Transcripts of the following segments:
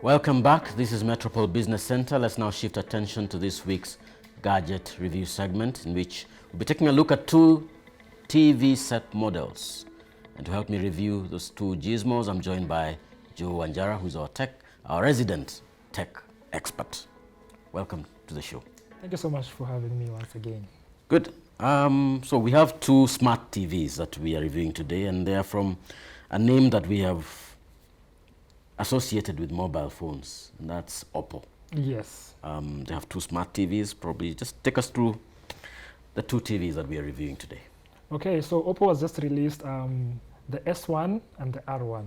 Welcome back. This is Metropole Business Center. Let's now shift attention to this week's gadget review segment, in which we'll be taking a look at two TV set models. And to help me review those two gizmos, I'm joined by Joe Wanjara, who's our resident tech expert. Welcome to the show. Thank you so much for having me once again. Good. So we have two smart TVs that we are reviewing today, and they are from a name that we have associated with mobile phones, and that's OPPO. Yes. They have two smart TVs. Probably just take us through the two TVs that we are reviewing today. Okay, so OPPO has just released the S1 and the R1.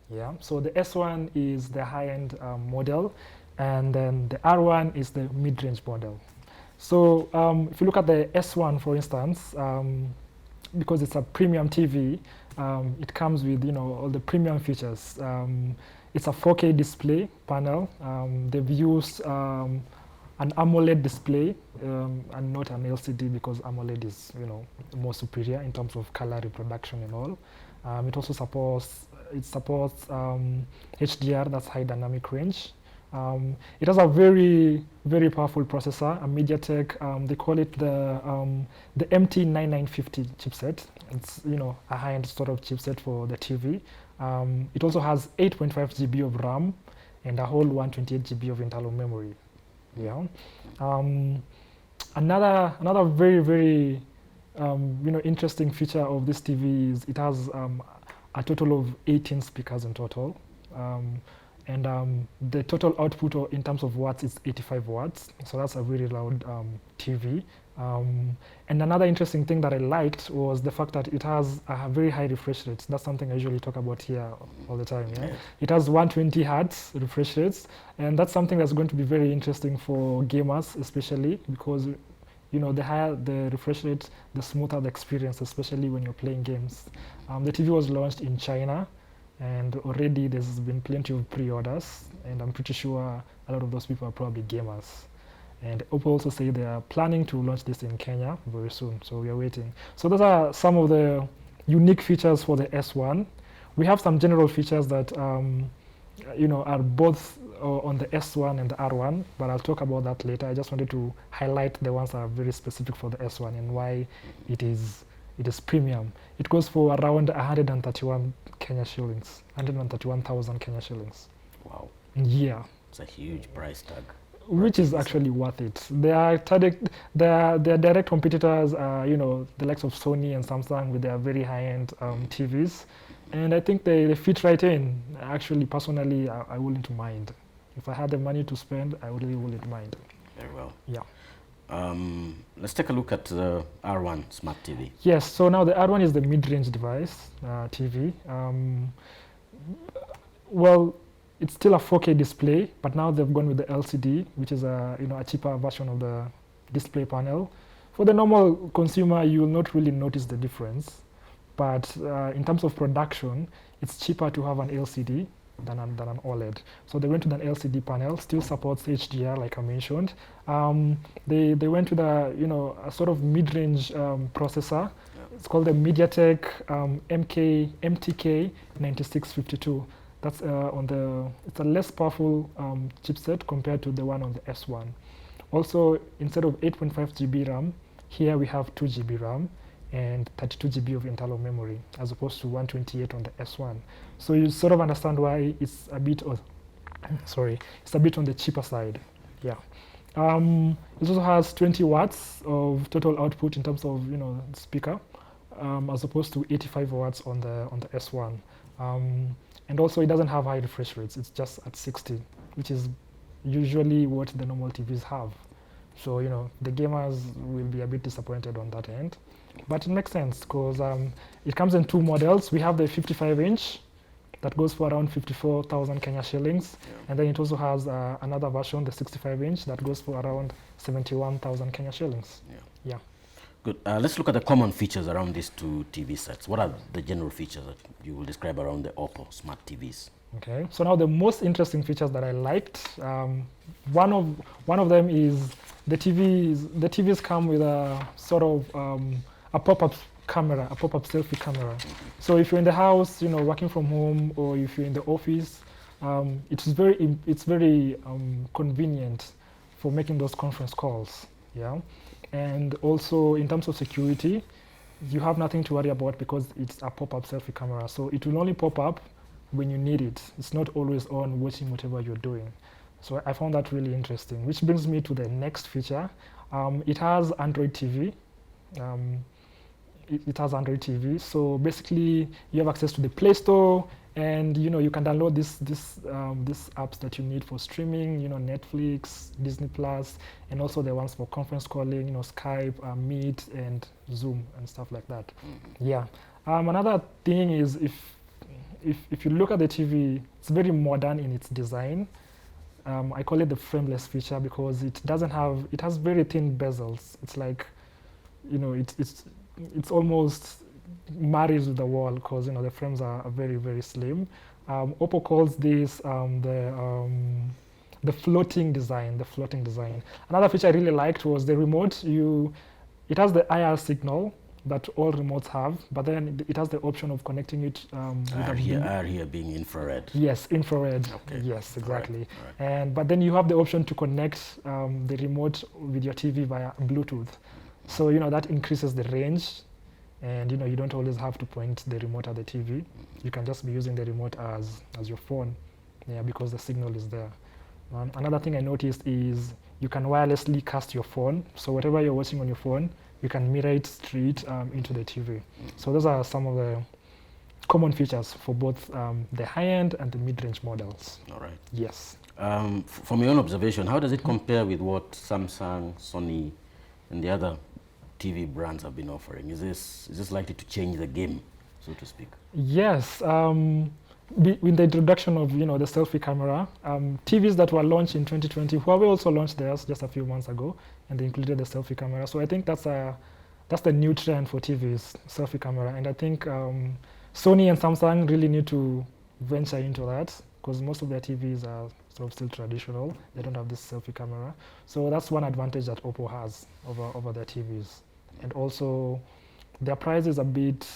Yeah, so the S1 is the high-end model, and then the R1 is the mid-range model. So if you look at the S1, for instance, because it's a premium TV, it comes with all the premium features. It's a 4K display panel. They've used an AMOLED display and not an LCD, because AMOLED is more superior in terms of color reproduction and all. It also supports HDR, that's high dynamic range. It has a very, very powerful processor, a MediaTek. They call it the MT9950 chipset. It's a high-end sort of chipset for the TV. It also has 8.5 GB of RAM and a whole 128 GB of internal memory. Yeah. Another very, very interesting feature of this TV is it has a total of 18 speakers in total. And the total output in terms of watts is 85 watts. So that's a very loud TV. And another interesting thing that I liked was the fact that it has a very high refresh rate. That's something I usually talk about here all the time. Yeah? It has 120 hertz refresh rates, and that's something that's going to be very interesting for gamers, especially because the higher the refresh rate, the smoother the experience, especially when you're playing games. The TV was launched in China, and already there's been plenty of pre-orders, and I'm pretty sure a lot of those people are probably gamers. And OPPO also say they are planning to launch this in Kenya very soon, so we are waiting. So those are some of the unique features for the S1. We have some general features that are both on the S1 and the R1, but I'll talk about that later. I just wanted to highlight the ones that are very specific for the S1 and why it is premium. It goes for around 131 Kenya shillings, 131,000 Kenya shillings. Wow. Yeah. It's a huge price tag. Which is actually worth it. Their direct competitors are, the likes of Sony and Samsung with their very high-end TVs, and I think they fit right in. Actually, personally, I wouldn't mind. If I had the money to spend, I really wouldn't mind. Very well. Yeah. Let's take a look at the R1 Smart TV. Yes, so now the R1 is the mid-range device, TV. Well, it's still a 4K display, but now they've gone with the LCD, which is a cheaper version of the display panel. For the normal consumer, you will not really notice the difference, but in terms of production, it's cheaper to have an LCD than an OLED. So they went with an LCD panel, still supports HDR, like I mentioned. They went with a sort of mid-range processor. It's called the MediaTek MTK 9652. That's it's a less powerful chipset compared to the one on the S1. Also, instead of 8.5 GB RAM, here we have 2 GB RAM and 32 GB of internal memory, as opposed to 128 on the S1. So you sort of understand why it's a bit on the cheaper side. Yeah. It also has 20 watts of total output in terms of speaker, as opposed to 85 watts on the S1. And also, it doesn't have high refresh rates. It's just at 60, which is usually what the normal TVs have. So, the gamers will be a bit disappointed on that end. But it makes sense because it comes in two models. We have the 55-inch that goes for around 54,000 Kenya shillings. Yeah. And then it also has another version, the 65-inch, that goes for around 71,000 Kenya shillings. Yeah. Good. Let's look at the common features around these two TV sets. What are the general features that you will describe around the OPPO Smart TVs? Okay. So now the most interesting features that I liked, one of them is the TVs. The TVs come with a sort of a pop-up camera, a pop-up selfie camera. So if you're in the house, working from home, or if you're in the office, it's very convenient for making those conference calls. Yeah, and also in terms of security, you have nothing to worry about because it's a pop-up selfie camera. So it will only pop up when you need it. It's not always on watching whatever you're doing. So I found that really interesting, which brings me to the next feature. It has Android TV. It has Android TV. So basically, you have access to the Play Store, and you can download these apps that you need for streaming. Netflix, Disney Plus, and also the ones for conference calling. Skype, Meet, and Zoom, and stuff like that. Mm-hmm. Yeah. Another thing is if you look at the TV, it's very modern in its design. I call it the frameless feature because it has very thin bezels. It's like, it's almost marries with the wall because the frames are very, very slim. OPPO calls this the floating design. Another feature I really liked was the remote. It has the IR signal that all remotes have, but then it has the option of connecting it IR here being infrared. Yes, infrared. Okay. Yes, exactly. All right. But then you have the option to connect the remote with your TV via Bluetooth. So that increases the range, and you don't always have to point the remote at the TV. You can just be using the remote as your phone, because the signal is there. Another thing I noticed is you can wirelessly cast your phone. So whatever you're watching on your phone, you can mirror it straight into the TV. So those are some of the common features for both the high-end and the mid-range models. All right. Yes. From your own observation, how does it compare with what Samsung, Sony, and the other TV brands have been offering? Is this likely to change the game, so to speak? Yes. With the introduction of the selfie camera, TVs that were launched in 2020, Huawei also launched theirs just a few months ago, and they included the selfie camera. So I think that's the new trend for TVs, selfie camera. And I think Sony and Samsung really need to venture into that because most of their TVs are sort of still traditional. They don't have this selfie camera. So that's one advantage that OPPO has over their TVs. And also, their price is a bit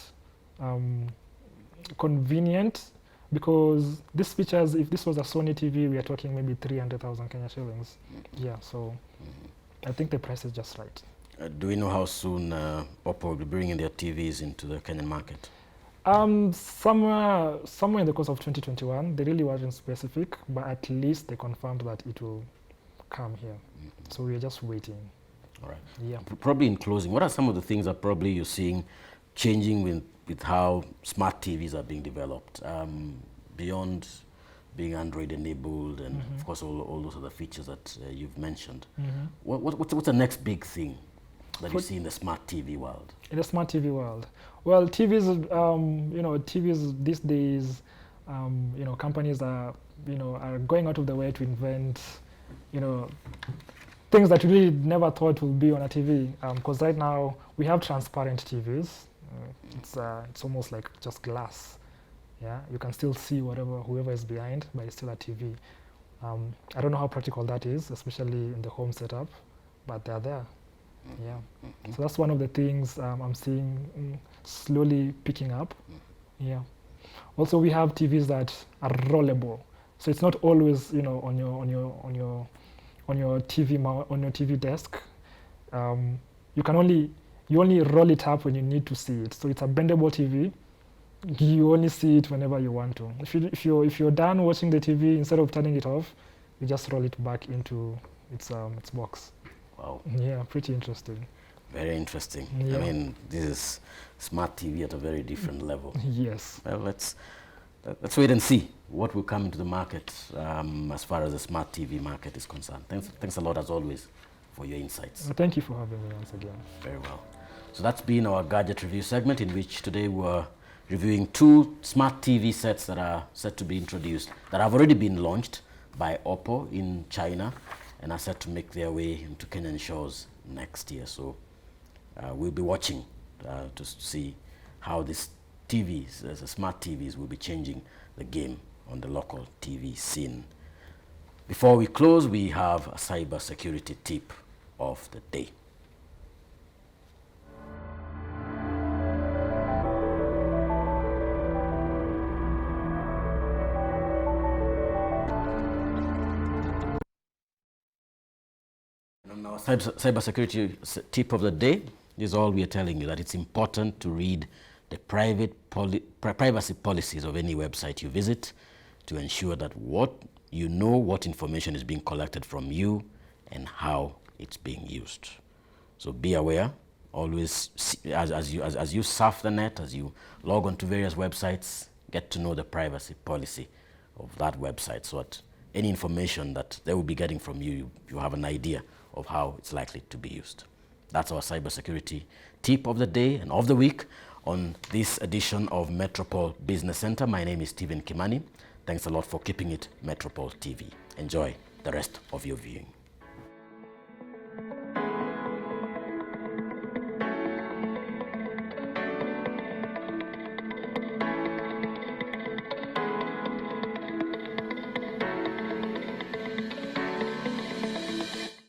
convenient because these features, if this was a Sony TV, we are talking maybe 300,000 Kenya shillings. Yeah, so I think the price is just right. Do we know how soon OPPO will be bringing their TVs into the Kenyan market? Somewhere in the course of 2021. They really weren't specific, but at least they confirmed that it will come here. So we're just waiting. All right. Yeah. Probably in closing, what are some of the things that probably you're seeing changing with how smart TVs are being developed, beyond being Android enabled and of course all those other features that you've mentioned? What's the next big thing that you see in the smart TV world? In the smart TV world, well, TVs, TVs these days, companies are going out of the way to invent, things that you really never thought would be on a TV. Because right now we have transparent TVs. It's almost like just glass. Yeah, you can still see whoever is behind, but it's still a TV. I don't know how practical that is, especially in the home setup, but they're there. Yeah, so that's one of the things I'm seeing slowly picking up. Yeah. Also, we have TVs that are rollable, so it's not always on your TV desk. You only roll it up when you need to see it. So it's a bendable TV. You only see it whenever you want to. If you're done watching the TV, instead of turning it off, you just roll it back into its box. Wow. Yeah, pretty interesting. Very interesting. Yeah. I mean, this is smart TV at a very different level. Yes. Well, let's wait and see what will come into the market as far as the smart TV market is concerned. Thanks a lot, as always, for your insights. Well, thank you for having me once again. Very well. So that's been our gadget review segment, in which today we're reviewing 2 smart TV sets that are set to be introduced, that have already been launched by OPPO in China and are set to make their way into Kenyan shores next year. So we'll be watching to see how these TVs, the smart TVs, will be changing the game on the local TV scene. Before we close, we have a cyber security tip of the day. our cybersecurity tip of the day is all we are telling you, that it's important to read the privacy policies of any website you visit to ensure that you know what information is being collected from you and how it's being used. So be aware. Always, as you surf the net, as you log on to various websites, get to know the privacy policy of that website, so that any information that they will be getting from you, you have an idea of how it's likely to be used. That's our cybersecurity tip of the day and of the week on this edition of Metropole Business Center. My name is Stephen Kimani. Thanks a lot for keeping it Metropole TV. Enjoy the rest of your viewing.